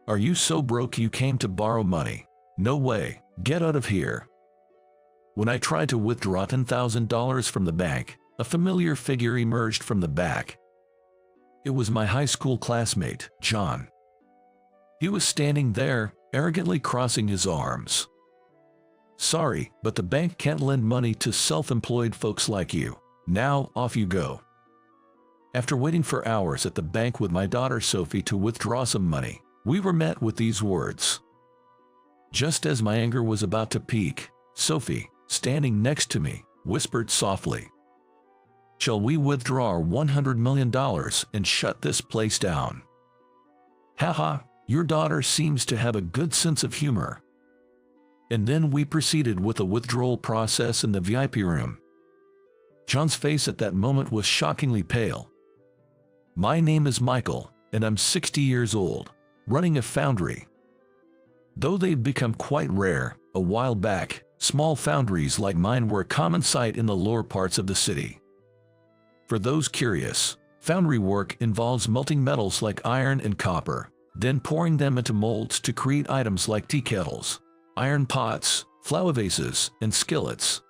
Are you so broke you came to borrow money? No way, get out of here. When I tried to withdraw $10,000 from the bank, a familiar figure emerged from the back. It was my high school classmate, John. He was standing there, arrogantly crossing his arms. Sorry, but the bank can't lend money to self-employed folks like you. Now, off you go. After waiting for hours at the bank with my daughter Sophie to withdraw some money, we were met with these words. Just as my anger was about to peak, Sophie, standing next to me, whispered softly, "Shall we withdraw our $100 million and shut this place down?" Haha, your daughter seems to have a good sense of humor. And then we proceeded with the withdrawal process in the VIP room. John's face at that moment was shockingly pale. My name is Michael, and I'm 60 years old, running a foundry. Though they've become quite rare, a while back, small foundries like mine were a common sight in the lower parts of the city. For those curious, foundry work involves melting metals like iron and copper, then pouring them into molds to create items like tea kettles, iron pots, flower vases, and skillets.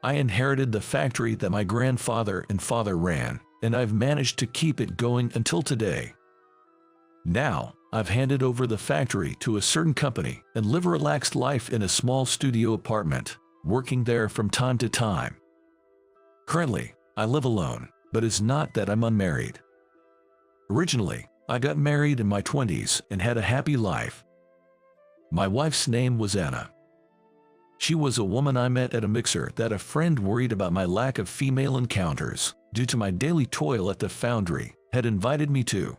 I inherited the factory that my grandfather and father ran, and I've managed to keep it going until today. Now, I've handed over the factory to a certain company and live a relaxed life in a small studio apartment, working there from time to time. Currently, I live alone, but it's not that I'm unmarried. Originally, I got married in my 20s and had a happy life. My wife's name was Anna. She was a woman I met at a mixer that a friend worried about my lack of female encounters, due to my daily toil at the foundry, had invited me to.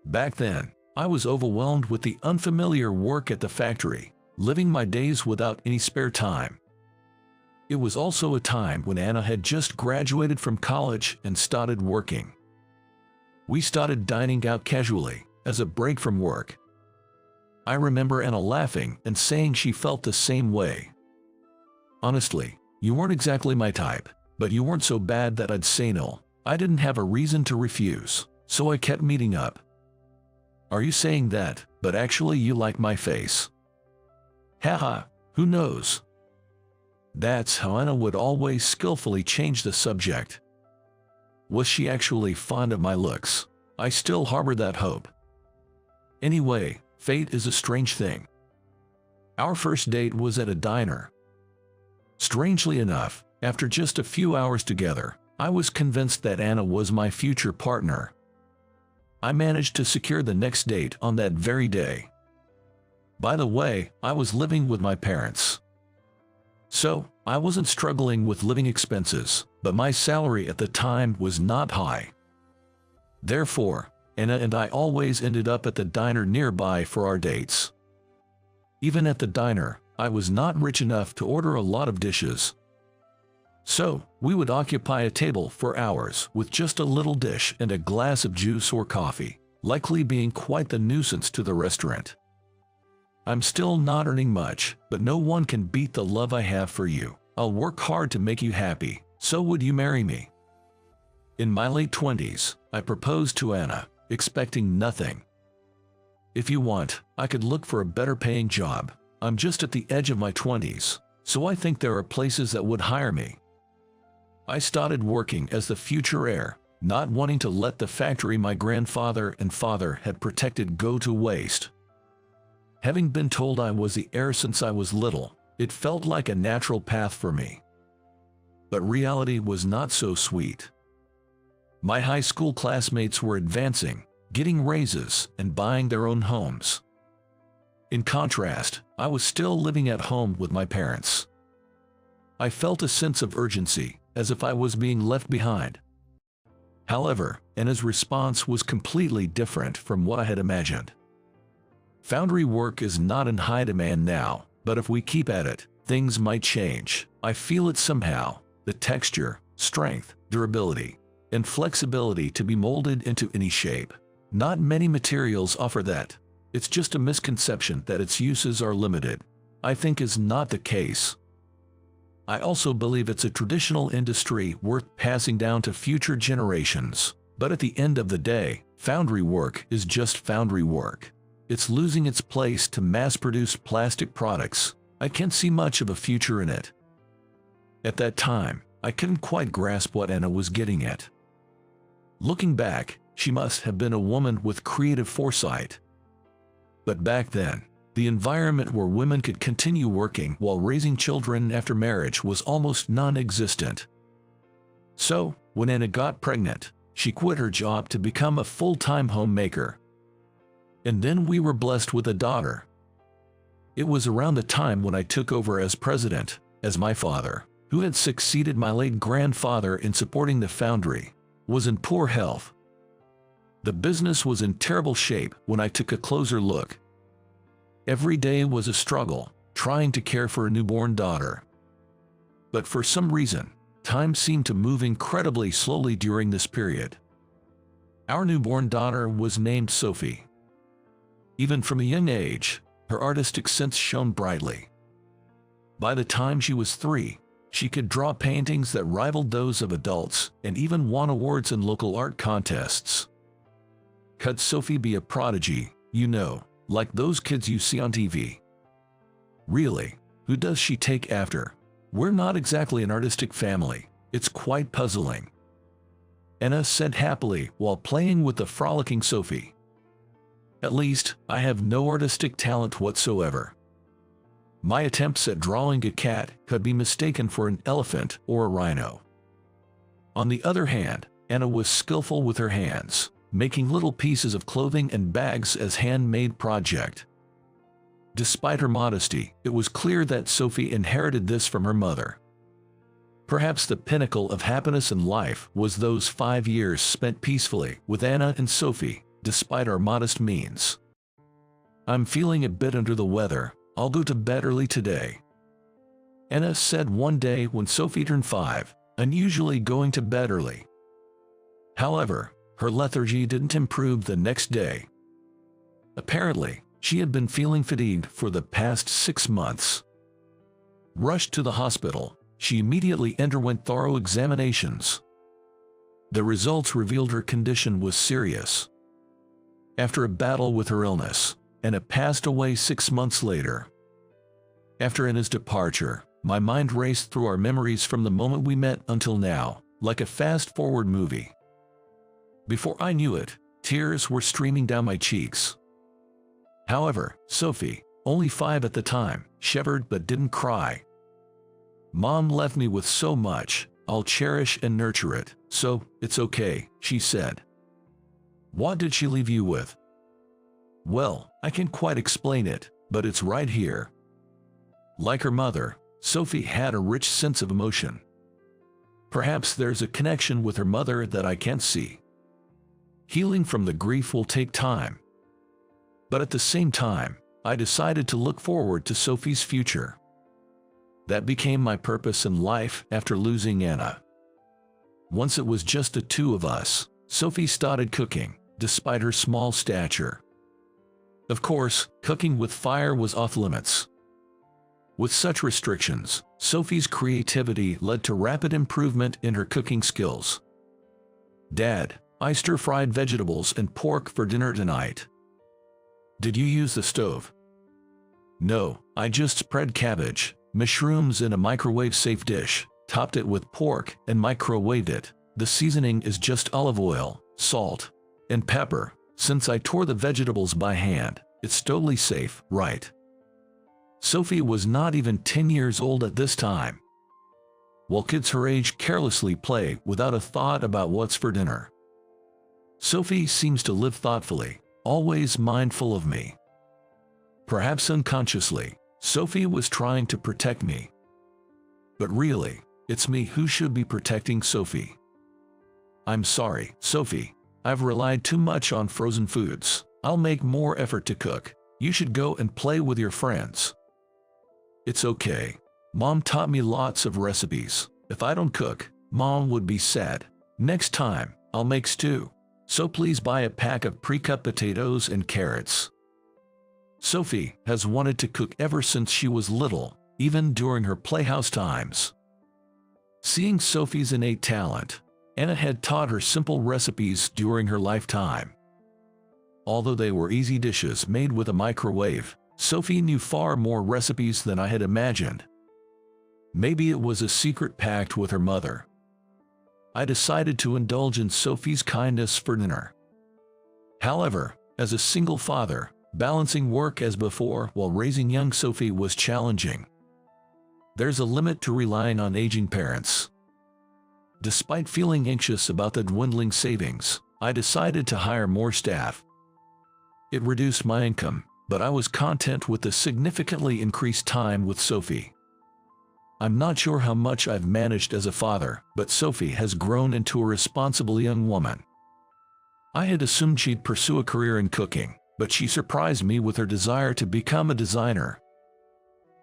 Back then, I was overwhelmed with the unfamiliar work at the factory, living my days without any spare time. It was also a time when Anna had just graduated from college and started working. We started dining out casually, as a break from work. I remember Anna laughing and saying she felt the same way. Honestly, you weren't exactly my type, but you weren't so bad that I'd say no. I didn't have a reason to refuse, so I kept meeting up. Are you saying that, but actually you like my face? Haha, who knows? That's how Anna would always skillfully change the subject. Was she actually fond of my looks? I still harbor that hope. Anyway, fate is a strange thing. Our first date was at a diner. Strangely enough, after just a few hours together, I was convinced that Anna was my future partner. I managed to secure the next date on that very day. By the way, I was living with my parents. So, I wasn't struggling with living expenses, but my salary at the time was not high. Therefore, Anna and I always ended up at the diner nearby for our dates. Even at the diner, I was not rich enough to order a lot of dishes. So, we would occupy a table for hours with just a little dish and a glass of juice or coffee, likely being quite the nuisance to the restaurant. I'm still not earning much, but no one can beat the love I have for you. I'll work hard to make you happy, so would you marry me? In my late 20s, I proposed to Anna, expecting nothing. If you want, I could look for a better paying job. I'm just at the edge of my 20s, so I think there are places that would hire me. I started working as the future heir, not wanting to let the factory my grandfather and father had protected go to waste. Having been told I was the heir since I was little, it felt like a natural path for me. But reality was not so sweet. My high school classmates were advancing, getting raises, and buying their own homes. In contrast, I was still living at home with my parents. I felt a sense of urgency, as if I was being left behind. However, Anna's response was completely different from what I had imagined. Foundry work is not in high demand now, but if we keep at it, things might change. I feel it somehow, the texture, strength, durability, and flexibility to be molded into any shape. Not many materials offer that. It's just a misconception that its uses are limited. I think is not the case. I also believe it's a traditional industry worth passing down to future generations. But at the end of the day, foundry work is just foundry work. it's losing its place to mass-produced plastic products. I can't see much of a future in it. At that time, I couldn't quite grasp what Anna was getting at. Looking back, she must have been a woman with creative foresight. But back then, the environment where women could continue working while raising children after marriage was almost non-existent. So, when Anna got pregnant, she quit her job to become a full-time homemaker. And then we were blessed with a daughter. It was around the time when I took over as president, as my father, who had succeeded my late grandfather in supporting the foundry, was in poor health. The business was in terrible shape when I took a closer look. Every day was a struggle, trying to care for a newborn daughter. But for some reason, time seemed to move incredibly slowly during this period. Our newborn daughter was named Sophie. Even from a young age, her artistic sense shone brightly. By the time she was 3, she could draw paintings that rivaled those of adults and even won awards in local art contests. Could Sophie be a prodigy, you know, like those kids you see on TV? Really, who does she take after? We're not exactly an artistic family. It's quite puzzling. Anna said happily while playing with the frolicking Sophie. At least, I have no artistic talent whatsoever. My attempts at drawing a cat could be mistaken for an elephant or a rhino. On the other hand, Anna was skillful with her hands, making little pieces of clothing and bags as handmade project. Despite her modesty, it was clear that Sophie inherited this from her mother. Perhaps the pinnacle of happiness in life was those 5 years spent peacefully with Anna and Sophie, despite our modest means. I'm feeling a bit under the weather. I'll go to bed early today, Anna said one day when Sophie turned 5, unusually going to bed early. However, her lethargy didn't improve the next day. Apparently, she had been feeling fatigued for the past 6 months. Rushed to the hospital, she immediately underwent thorough examinations. The results revealed her condition was serious. After a battle with her illness, Anna passed away 6 months later. After Anna's departure, my mind raced through our memories from the moment we met until now, like a fast-forward movie. Before I knew it, tears were streaming down my cheeks. However, Sophie, only 5 at the time, shivered but didn't cry. Mom left me with so much, I'll cherish and nurture it, so it's okay, she said. What did she leave you with? Well, I can't quite explain it, but it's right here. Like her mother, Sophie had a rich sense of emotion. Perhaps there's a connection with her mother that I can't see. Healing from the grief will take time. But at the same time, I decided to look forward to Sophie's future. That became my purpose in life after losing Anna. Once it was just the 2 of us, Sophie started cooking, despite her small stature. Of course, cooking with fire was off limits. With such restrictions, Sophie's creativity led to rapid improvement in her cooking skills. Dad, I stir-fried vegetables and pork for dinner tonight. Did you use the stove? No, I just spread cabbage, mushrooms in a microwave-safe dish, topped it with pork, and microwaved it. The seasoning is just olive oil, salt, and pepper. Since I tore the vegetables by hand, it's totally safe, right? Sophie was not even 10 years old at this time. While kids her age carelessly play without a thought about what's for dinner, Sophie seems to live thoughtfully, always mindful of me. Perhaps unconsciously, Sophie was trying to protect me. But really, it's me who should be protecting Sophie. I'm sorry, Sophie. I've relied too much on frozen foods. I'll make more effort to cook. You should go and play with your friends. It's okay. Mom taught me lots of recipes. If I don't cook, Mom would be sad. Next time, I'll make stew. So please buy a pack of pre-cut potatoes and carrots. Sophie has wanted to cook ever since she was little, even during her playhouse times. Seeing Sophie's innate talent, Anna had taught her simple recipes during her lifetime. Although they were easy dishes made with a microwave, Sophie knew far more recipes than I had imagined. Maybe it was a secret pact with her mother. I decided to indulge in Sophie's kindness for dinner. However, as a single father, balancing work as before while raising young Sophie was challenging. There's a limit to relying on aging parents. Despite feeling anxious about the dwindling savings, I decided to hire more staff. It reduced my income, but I was content with the significantly increased time with Sophie. I'm not sure how much I've managed as a father, but Sophie has grown into a responsible young woman. I had assumed she'd pursue a career in cooking, but she surprised me with her desire to become a designer.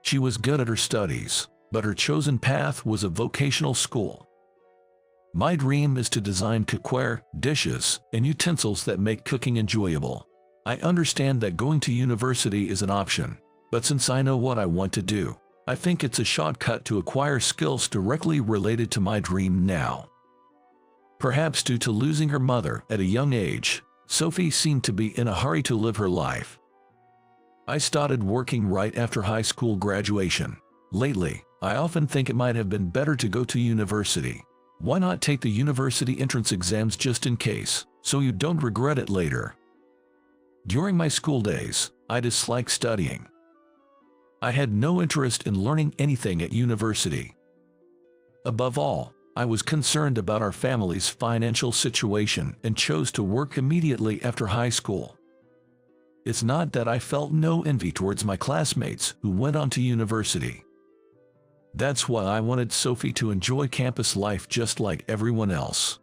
She was good at her studies, but her chosen path was a vocational school. My dream is to design cookware, dishes, and utensils that make cooking enjoyable. I understand that going to university is an option, but since I know what I want to do, I think it's a shortcut to acquire skills directly related to my dream now. Perhaps due to losing her mother at a young age, Sophie seemed to be in a hurry to live her life. I started working right after high school graduation. Lately, I often think it might have been better to go to university. Why not take the university entrance exams just in case, so you don't regret it later? During my school days, I disliked studying. I had no interest in learning anything at university. Above all, I was concerned about our family's financial situation and chose to work immediately after high school. It's not that I felt no envy towards my classmates who went on to university. That's why I wanted Sophie to enjoy campus life just like everyone else.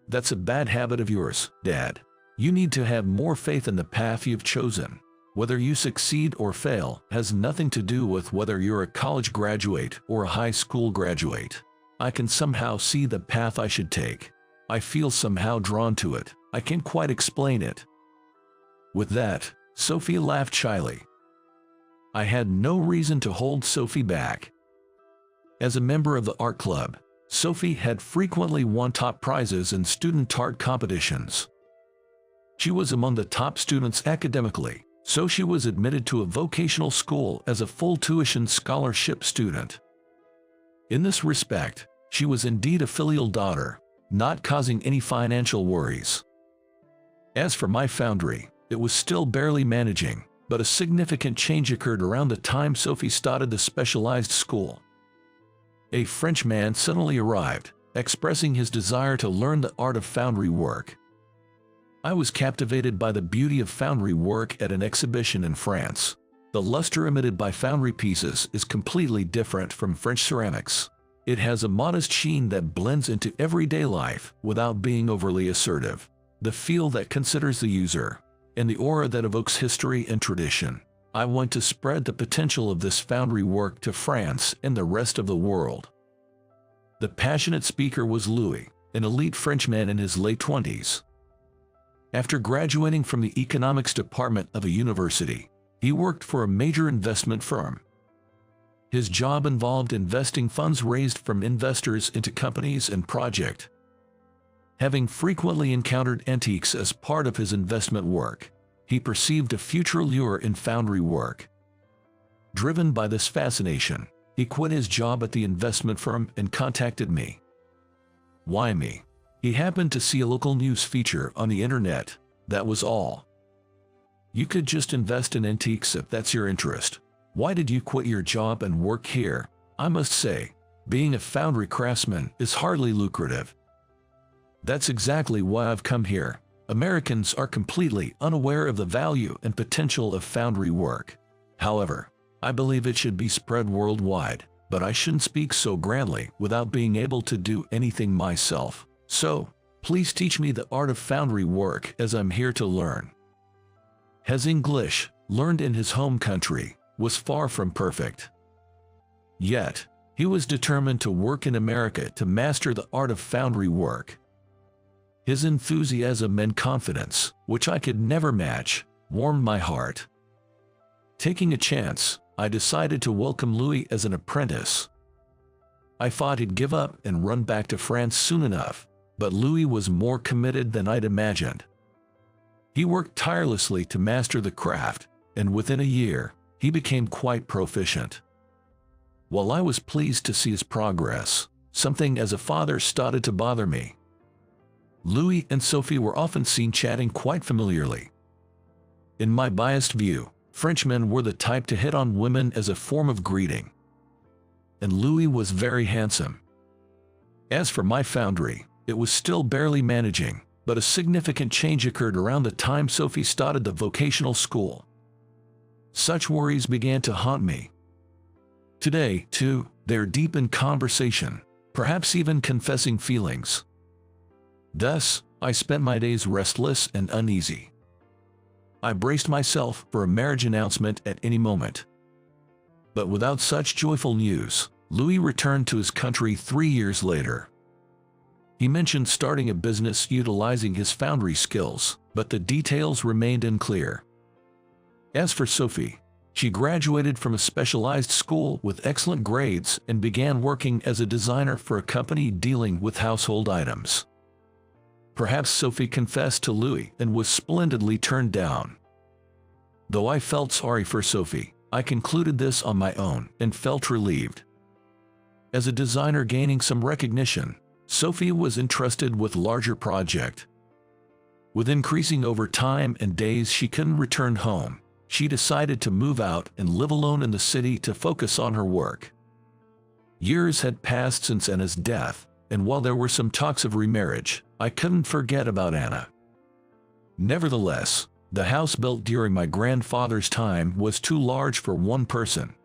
That's a bad habit of yours, Dad. You need to have more faith in the path you've chosen. Whether you succeed or fail has nothing to do with whether you're a college graduate or a high school graduate. I can somehow see the path I should take. I feel somehow drawn to it. I can't quite explain it. With that, Sophie laughed shyly. I had no reason to hold Sophie back. As a member of the art club, Sophie had frequently won top prizes in student art competitions. She was among the top students academically, so she was admitted to a vocational school as a full tuition scholarship student. In this respect, she was indeed a filial daughter, not causing any financial worries. As for my foundry, it was still barely managing, but a significant change occurred around the time Sophie started the specialized school. A French man suddenly arrived, expressing his desire to learn the art of foundry work. I was captivated by the beauty of foundry work at an exhibition in France. The luster emitted by foundry pieces is completely different from French ceramics. It has a modest sheen that blends into everyday life without being overly assertive, the feel that considers the user, and the aura that evokes history and tradition. I want to spread the potential of this foundry work to France and the rest of the world. The passionate speaker was Louis, an elite Frenchman in his late 20s. After graduating from the economics department of a university, he worked for a major investment firm. His job involved investing funds raised from investors into companies and projects. Having frequently encountered antiques as part of his investment work, he perceived a future lure in foundry work. Driven by this fascination, he quit his job at the investment firm and contacted me. Why me? He happened to see a local news feature on the internet, that was all. You could just invest in antiques if that's your interest. Why did you quit your job and work here? I must say, being a foundry craftsman is hardly lucrative. That's exactly why I've come here. Americans are completely unaware of the value and potential of foundry work. However, I believe it should be spread worldwide, but I shouldn't speak so grandly without being able to do anything myself. So, please teach me the art of foundry work as I'm here to learn. His English, learned in his home country, was far from perfect. Yet, he was determined to work in America to master the art of foundry work. His enthusiasm and confidence, which I could never match, warmed my heart. Taking a chance, I decided to welcome Louis as an apprentice. I thought he'd give up and run back to France soon enough, but Louis was more committed than I'd imagined. He worked tirelessly to master the craft, and within a year, he became quite proficient. While I was pleased to see his progress, something as a father started to bother me. Louis and Sophie were often seen chatting quite familiarly. In my biased view, Frenchmen were the type to hit on women as a form of greeting. And Louis was very handsome. As for my foundry, it was still barely managing, but a significant change occurred around the time Sophie started the vocational school. Such worries began to haunt me. Today, too, they're deep in conversation, perhaps even confessing feelings. Thus, I spent my days restless and uneasy. I braced myself for a marriage announcement at any moment. But without such joyful news, Louis returned to his country 3 years later. He mentioned starting a business utilizing his foundry skills, but the details remained unclear. As for Sophie, she graduated from a specialized school with excellent grades and began working as a designer for a company dealing with household items. Perhaps Sophie confessed to Louis and was splendidly turned down. Though I felt sorry for Sophie, I concluded this on my own and felt relieved. As a designer gaining some recognition, Sophie was entrusted with larger project. With increasing over time and days she couldn't return home, she decided to move out and live alone in the city to focus on her work. Years had passed since Anna's death, and while there were some talks of remarriage, I couldn't forget about Anna. Nevertheless, the house built during my grandfather's time was too large for one person.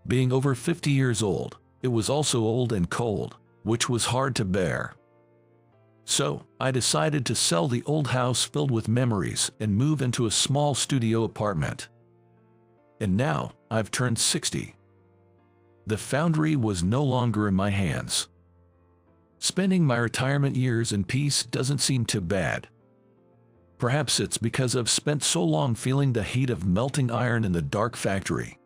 Being over 50 years old, it was also old and cold, which was hard to bear. So, I decided to sell the old house filled with memories and move into a small studio apartment. And now, I've turned 60. The foundry was no longer in my hands. Spending my retirement years in peace doesn't seem too bad. Perhaps it's because I've spent so long feeling the heat of melting iron in the dark factory.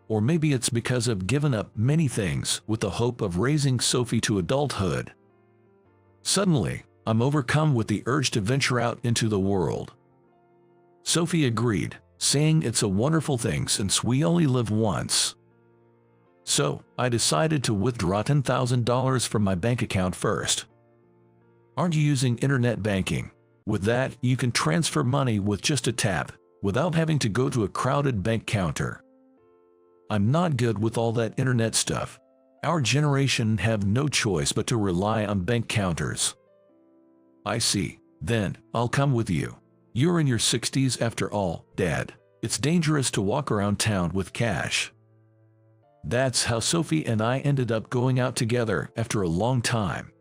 Or maybe it's because I've given up many things with the hope of raising Sophie to adulthood. Suddenly, I'm overcome with the urge to venture out into the world. Sophie agreed, saying it's a wonderful thing since we only live once. So, I decided to withdraw $10,000 from my bank account first. Aren't you using internet banking? With that, you can transfer money with just a tap, without having to go to a crowded bank counter. I'm not good with all that internet stuff. Our generation have no choice but to rely on bank counters. I see. Then, I'll come with you. You're in your 60s after all, Dad. It's dangerous to walk around town with cash. That's how Sophie and I ended up going out together after a long time.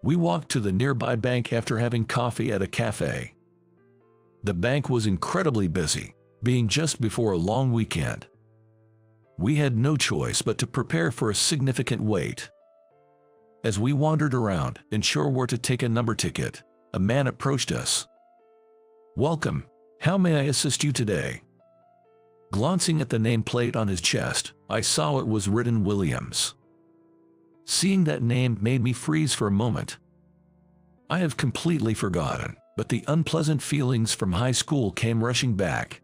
We walked to the nearby bank after having coffee at a cafe. The bank was incredibly busy, being just before a long weekend. We had no choice but to prepare for a significant wait. As we wandered around, unsure where to take a number ticket, a man approached us. "Welcome. How may I assist you today?" Glancing at the nameplate on his chest, I saw it was written Williams. Seeing that name made me freeze for a moment. I have completely forgotten, but the unpleasant feelings from high school came rushing back.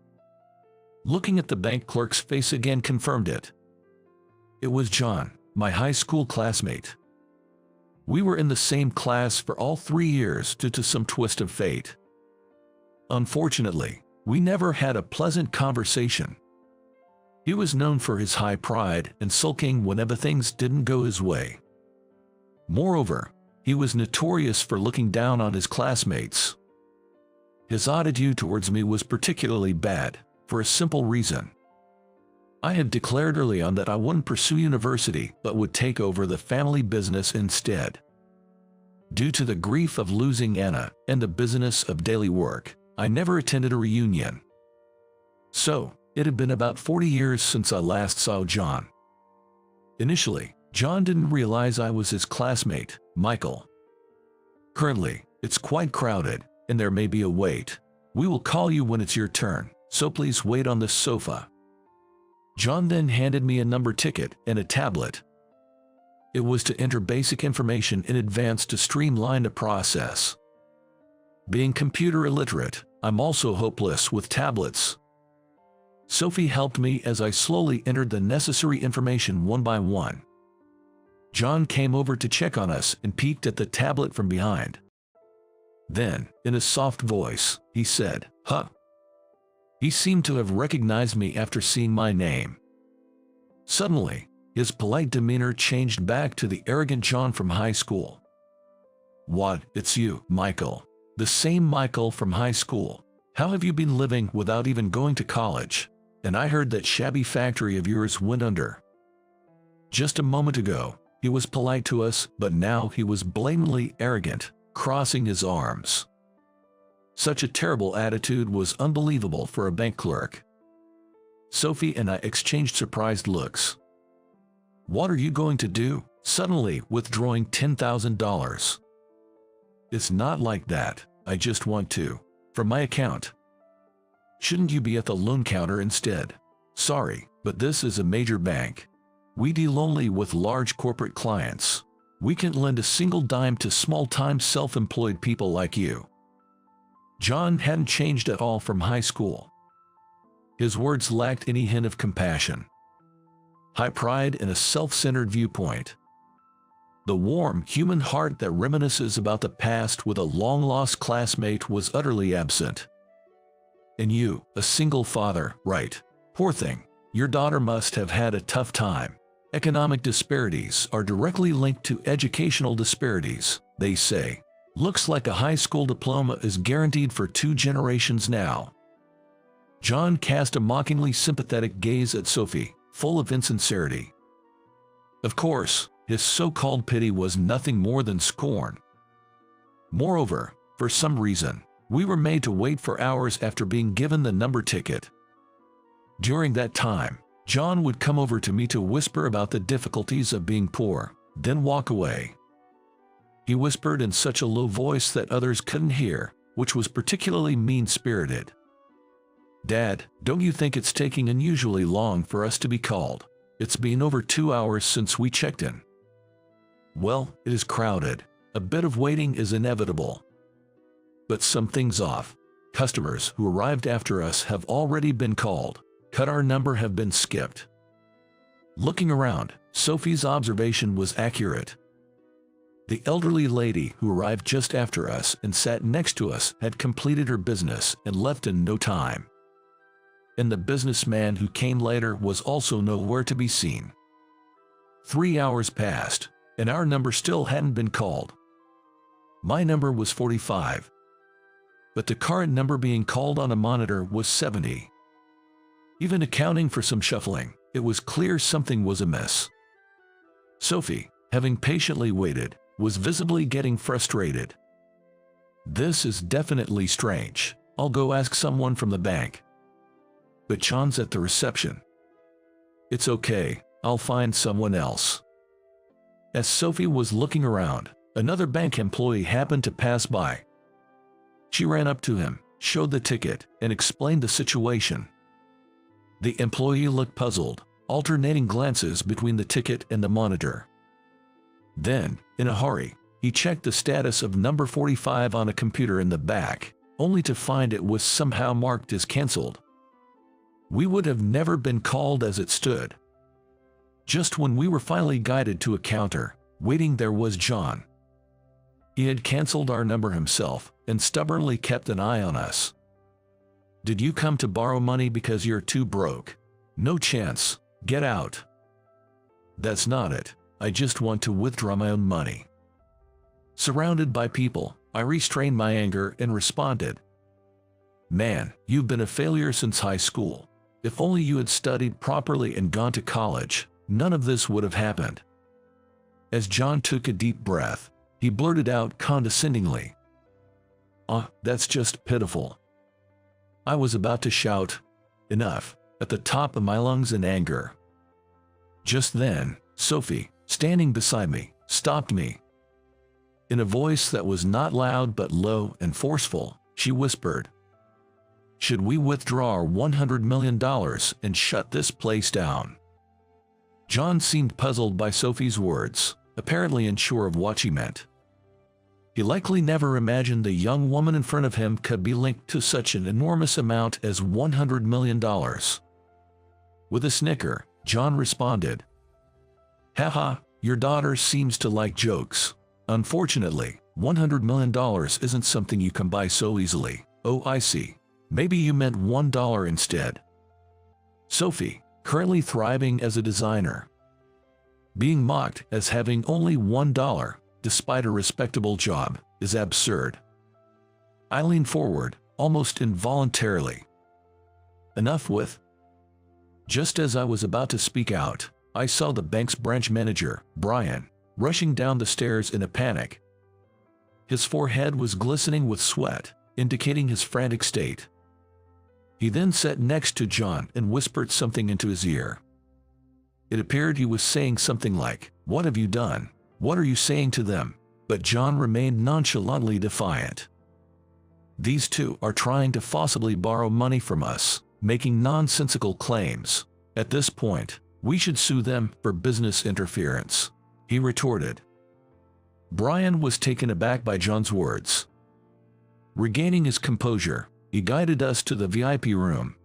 Looking at the bank clerk's face again confirmed it. It was John, my high school classmate. We were in the same class for all 3 years due to some twist of fate. Unfortunately, we never had a pleasant conversation. He was known for his high pride and sulking whenever things didn't go his way. Moreover, he was notorious for looking down on his classmates. His attitude towards me was particularly bad, for a simple reason. I had declared early on that I wouldn't pursue university but would take over the family business instead. Due to the grief of losing Anna and the business of daily work, I never attended a reunion. So, it had been about 40 years since I last saw John. Initially, John didn't realize I was his classmate, Michael. Currently, it's quite crowded, and there may be a wait. We will call you when it's your turn, so please wait on this sofa. John then handed me a number ticket and a tablet. It was to enter basic information in advance to streamline the process. Being computer illiterate, I'm also hopeless with tablets. Sophie helped me as I slowly entered the necessary information one by one. John came over to check on us and peeked at the tablet from behind. Then, in a soft voice, he said, "Huh." He seemed to have recognized me after seeing my name. Suddenly, his polite demeanor changed back to the arrogant John from high school. "What, it's you, Michael. The same Michael from high school. How have you been living without even going to college? And I heard that shabby factory of yours went under." Just a moment ago, he was polite to us, but now he was blatantly arrogant, crossing his arms. Such a terrible attitude was unbelievable for a bank clerk. Sophie and I exchanged surprised looks. "What are you going to do? Suddenly withdrawing $10,000. "It's not like that. I just want to. From my account." "Shouldn't you be at the loan counter instead?" "Sorry, but this is a major bank. We deal only with large corporate clients. We can't lend a single dime to small-time self-employed people like you." John hadn't changed at all from high school. His words lacked any hint of compassion. High pride and a self-centered viewpoint. The warm, human heart that reminisces about the past with a long-lost classmate was utterly absent. "And you, a single father, right? Poor thing. Your daughter must have had a tough time. Economic disparities are directly linked to educational disparities, they say. Looks like a high school diploma is guaranteed for 2 generations now." John cast a mockingly sympathetic gaze at Sophie, full of insincerity. Of course, his so-called pity was nothing more than scorn. Moreover, for some reason, we were made to wait for hours after being given the number ticket. During that time, John would come over to me to whisper about the difficulties of being poor, then walk away. He whispered in such a low voice that others couldn't hear, which was particularly mean-spirited. "Dad, don't you think it's taking unusually long for us to be called? It's been over 2 hours since we checked in." "Well, it is crowded. A bit of waiting is inevitable. But something's off. Customers who arrived after us have already been called. Cut our number have been skipped." Looking around, Sophie's observation was accurate. The elderly lady who arrived just after us and sat next to us had completed her business and left in no time. And the businessman who came later was also nowhere to be seen. 3 hours passed, and our number still hadn't been called. My number was 45. But the current number being called on a monitor was 70. Even accounting for some shuffling, it was clear something was amiss. Sophie, having patiently waited, was visibly getting frustrated. "This is definitely strange. I'll go ask someone from the bank." "But John's at the reception." "It's okay, I'll find someone else." As Sophie was looking around, another bank employee happened to pass by. She ran up to him, showed the ticket, and explained the situation. The employee looked puzzled, alternating glances between the ticket and the monitor. Then, in a hurry, he checked the status of number 45 on a computer in the back, only to find it was somehow marked as cancelled. We would have never been called as it stood. Just when we were finally guided to a counter, waiting there was John. He had cancelled our number himself and stubbornly kept an eye on us. "Did you come to borrow money because you're too broke? No chance. Get out." "That's not it. I just want to withdraw my own money." Surrounded by people, I restrained my anger and responded, "Man, you've been a failure since high school. If only you had studied properly and gone to college, none of this would have happened." As John took a deep breath, he blurted out condescendingly, That's just pitiful." I was about to shout, "Enough," at the top of my lungs in anger. Just then, Sophie, standing beside me, stopped me. In a voice that was not loud but low and forceful, she whispered, "Should we withdraw our $100 million and shut this place down?" John seemed puzzled by Sophie's words, apparently unsure of what she meant. He likely never imagined the young woman in front of him could be linked to such an enormous amount as $100 million. With a snicker, John responded, "Haha, your daughter seems to like jokes. Unfortunately, $100 million isn't something you can buy so easily." "Oh, I see. Maybe you meant $1 instead." Sophie, currently thriving as a designer, being mocked as having only $1, despite a respectable job, is absurd. I leaned forward, almost involuntarily. "Enough with." Just as I was about to speak out, I saw the bank's branch manager, Brian, rushing down the stairs in a panic. His forehead was glistening with sweat, indicating his frantic state. He then sat next to John and whispered something into his ear. It appeared he was saying something like, "What have you done? What are you saying to them?" But John remained nonchalantly defiant. "These two are trying to forcibly borrow money from us, making nonsensical claims. At this point, we should sue them for business interference," he retorted. Brian was taken aback by John's words. Regaining his composure, he guided us to the VIP room.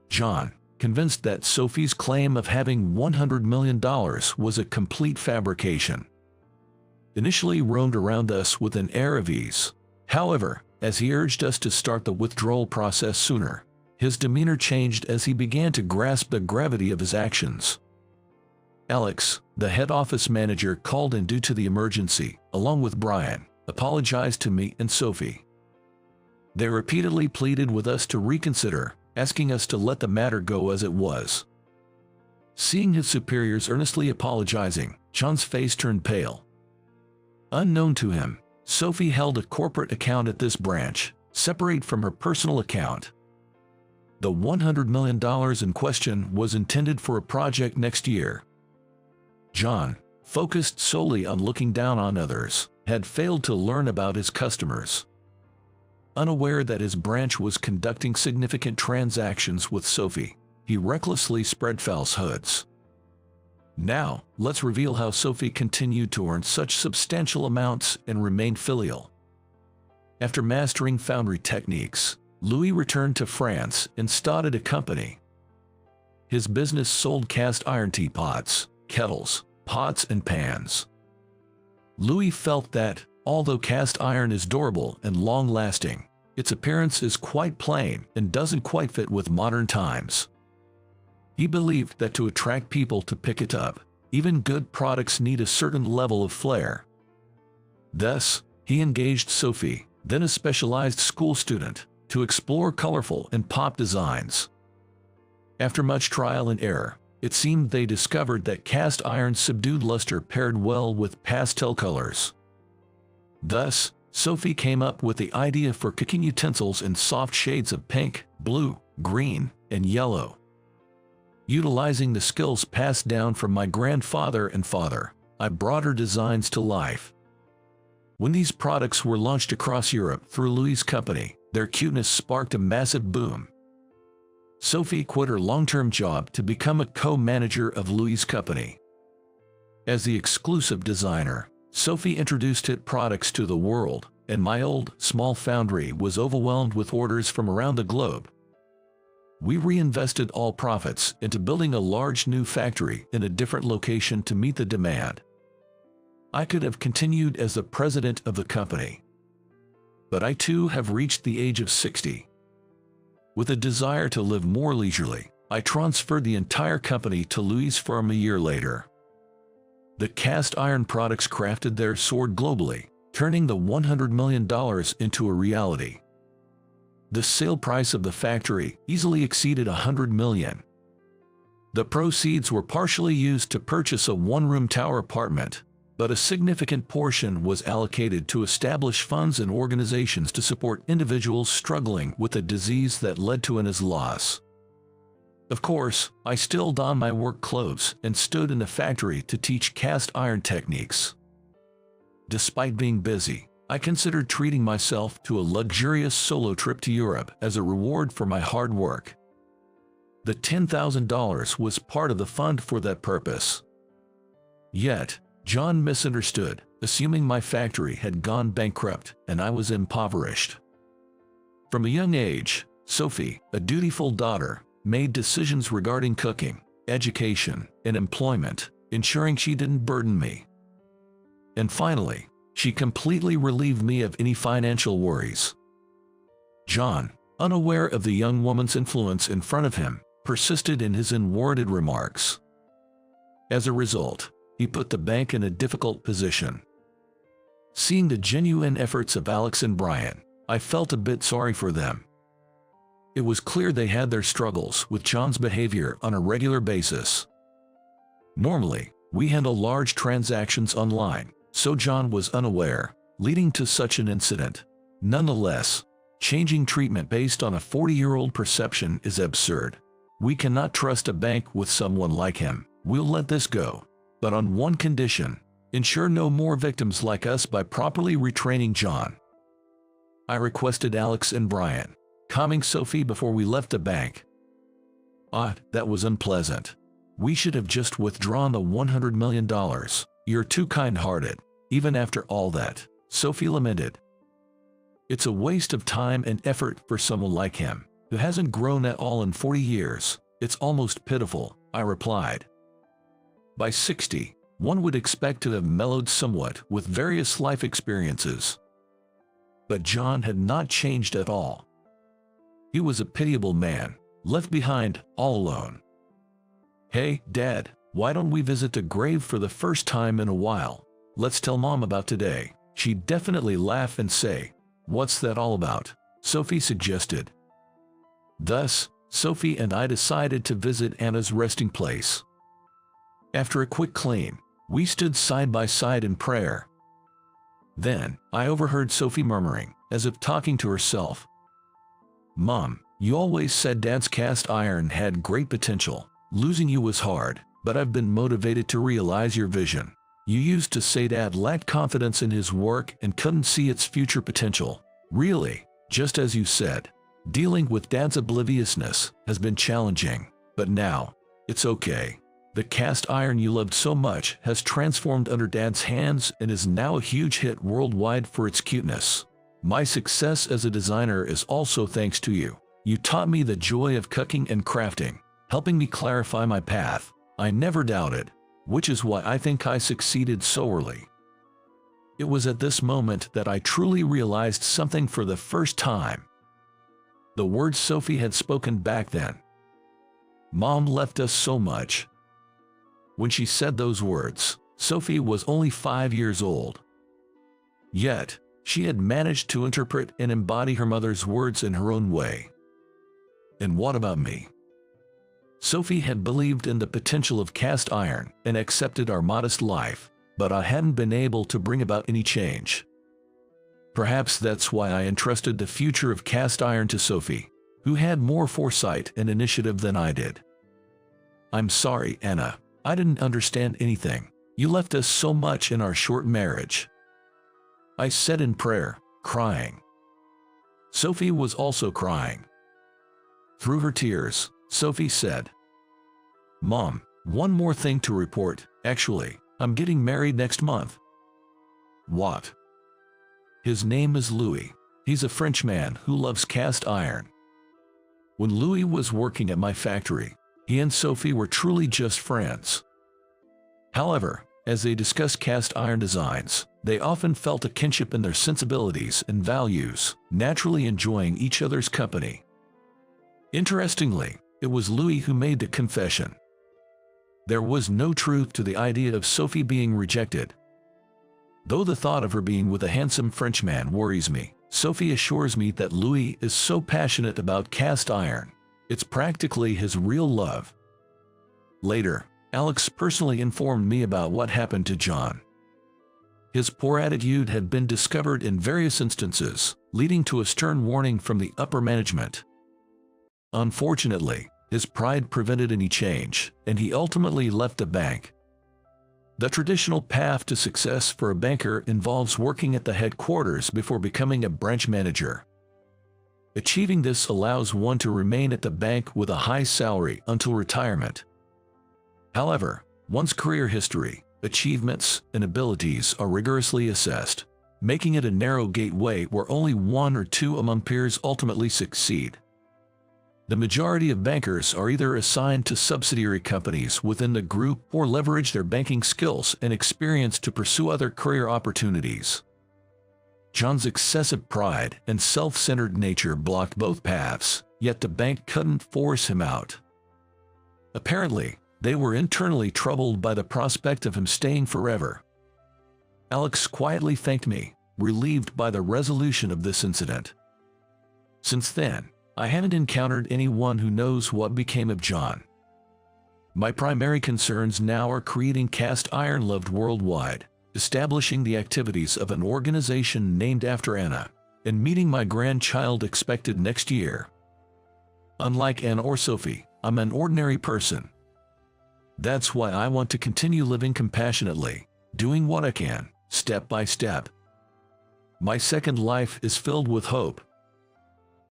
John, convinced that Sophie's claim of having $100 million was a complete fabrication, initially roamed around us with an air of ease. However, as he urged us to start the withdrawal process sooner, his demeanor changed as he began to grasp the gravity of his actions. Alex, the head office manager called in due to the emergency, along with Brian, apologized to me and Sophie. They repeatedly pleaded with us to reconsider, asking us to let the matter go as it was. Seeing his superiors earnestly apologizing, John's face turned pale. Unknown to him, Sophie held a corporate account at this branch, separate from her personal account. The $100 million in question was intended for a project next year. John, focused solely on looking down on others, had failed to learn about his customers. Unaware that his branch was conducting significant transactions with Sophie, he recklessly spread falsehoods. Now, let's reveal how Sophie continued to earn such substantial amounts and remained filial. After mastering foundry techniques, Louis returned to France and started a company. His business sold cast iron teapots, kettles, pots and pans. Louis felt that, although cast iron is durable and long-lasting, its appearance is quite plain and doesn't quite fit with modern times. He believed that to attract people to pick it up, even good products need a certain level of flair. Thus, he engaged Sophie, then a specialized school student, to explore colorful and pop designs. After much trial and error, it seemed they discovered that cast iron's subdued luster paired well with pastel colors. Thus, Sophie came up with the idea for cooking utensils in soft shades of pink, blue, green, and yellow. Utilizing the skills passed down from my grandfather and father, I brought her designs to life. When these products were launched across Europe through Louis' company, their cuteness sparked a massive boom. Sophie quit her long-term job to become a co-manager of Louis' company. As the exclusive designer, Sophie introduced hit products to the world, and my old, small foundry was overwhelmed with orders from around the globe. We reinvested all profits into building a large new factory in a different location to meet the demand. I could have continued as the president of the company. But I too have reached the age of 60. With a desire to live more leisurely, I transferred the entire company to Louis' firm a year later. The cast iron products crafted there soared globally, turning the $100 million into a reality. The sale price of the factory easily exceeded $100 million. The proceeds were partially used to purchase a one-room tower apartment, but a significant portion was allocated to establish funds and organizations to support individuals struggling with a disease that led to an loss. Of course, I still donned my work clothes and stood in the factory to teach cast iron techniques. Despite being busy, I considered treating myself to a luxurious solo trip to Europe as a reward for my hard work. The $10,000 was part of the fund for that purpose. Yet, John misunderstood. assuming my factory had gone bankrupt and I was impoverished. From a young age, Sophie, a dutiful daughter, made decisions regarding cooking, education, and employment, ensuring she didn't burden me. And finally, she completely relieved me of any financial worries. John, unaware of the young woman's influence in front of him, persisted in his unwarranted remarks. As a result, he put the bank in a difficult position. Seeing the genuine efforts of Alex and Brian, I felt a bit sorry for them. It was clear they had their struggles with John's behavior on a regular basis. Normally, we handle large transactions online, so John was unaware, leading to such an incident. Nonetheless, changing treatment based on a 40-year-old perception is absurd. We cannot trust a bank with someone like him. We'll let this go. But on one condition: ensure no more victims like us by properly retraining John. I requested Alex and Brian, calming Sophie before we left the bank. That was unpleasant. We should have just withdrawn the $100 million. You're too kind-hearted. Even after all that, Sophie lamented. It's a waste of time and effort for someone like him, who hasn't grown at all in 40 years. It's almost pitiful, I replied. By 60, one would expect to have mellowed somewhat with various life experiences. But John had not changed at all. He was a pitiable man, left behind, all alone. Hey, Dad, why don't we visit the grave for the first time in a while? Let's tell Mom about today. She'd definitely laugh and say, "What's that all about?" Sophie suggested. Thus, Sophie and I decided to visit Anna's resting place. After a quick clean, we stood side by side in prayer. Then, I overheard Sophie murmuring, as if talking to herself, "Mom, you always said Dad's cast iron had great potential. Losing you was hard, but I've been motivated to realize your vision. You used to say Dad lacked confidence in his work and couldn't see its future potential. Really, just as you said, dealing with Dad's obliviousness has been challenging, but now, it's okay. The cast iron you loved so much has transformed under Dad's hands and is now a huge hit worldwide for its cuteness. My success as a designer is also thanks to you. You taught me the joy of cooking and crafting, helping me clarify my path. I never doubted, which is why I think I succeeded so early." It was at this moment that I truly realized something for the first time. The words Sophie had spoken back then. Mom left us so much. When she said those words, Sophie was only 5 years old. Yet, she had managed to interpret and embody her mother's words in her own way. And what about me? Sophie had believed in the potential of cast iron and accepted our modest life, but I hadn't been able to bring about any change. Perhaps that's why I entrusted the future of cast iron to Sophie, who had more foresight and initiative than I did. "I'm sorry, Anna. I didn't understand anything. You left us so much in our short marriage," I said in prayer, crying. Sophie was also crying. Through her tears, Sophie said, "Mom, one more thing to report. Actually, I'm getting married next month." "What?" "His name is Louis. He's a Frenchman who loves cast iron." When Louis was working at my factory, he and Sophie were truly just friends. However, as they discussed cast iron designs, they often felt a kinship in their sensibilities and values, naturally enjoying each other's company. Interestingly, it was Louis who made the confession. There was no truth to the idea of Sophie being rejected. Though the thought of her being with a handsome Frenchman worries me, Sophie assures me that Louis is so passionate about cast iron. It's practically his real love. Later, Alex personally informed me about what happened to John. His poor attitude had been discovered in various instances, leading to a stern warning from the upper management. Unfortunately, his pride prevented any change, and he ultimately left the bank. The traditional path to success for a banker involves working at the headquarters before becoming a branch manager. Achieving this allows one to remain at the bank with a high salary until retirement. However, one's career history, Achievements and abilities are rigorously assessed, making it a narrow gateway where only one or two among peers ultimately succeed. The majority of bankers are either assigned to subsidiary companies within the group or leverage their banking skills and experience to pursue other career opportunities. John's excessive pride and self-centered nature blocked both paths, yet the bank couldn't force him out. Apparently, they were internally troubled by the prospect of him staying forever. Alex quietly thanked me, relieved by the resolution of this incident. Since then, I haven't encountered anyone who knows what became of John. My primary concerns now are creating cast iron loved worldwide, establishing the activities of an organization named after Anna, and meeting my grandchild expected next year. Unlike Anna or Sophie, I'm an ordinary person. That's why I want to continue living compassionately, doing what I can, step by step. My second life is filled with hope,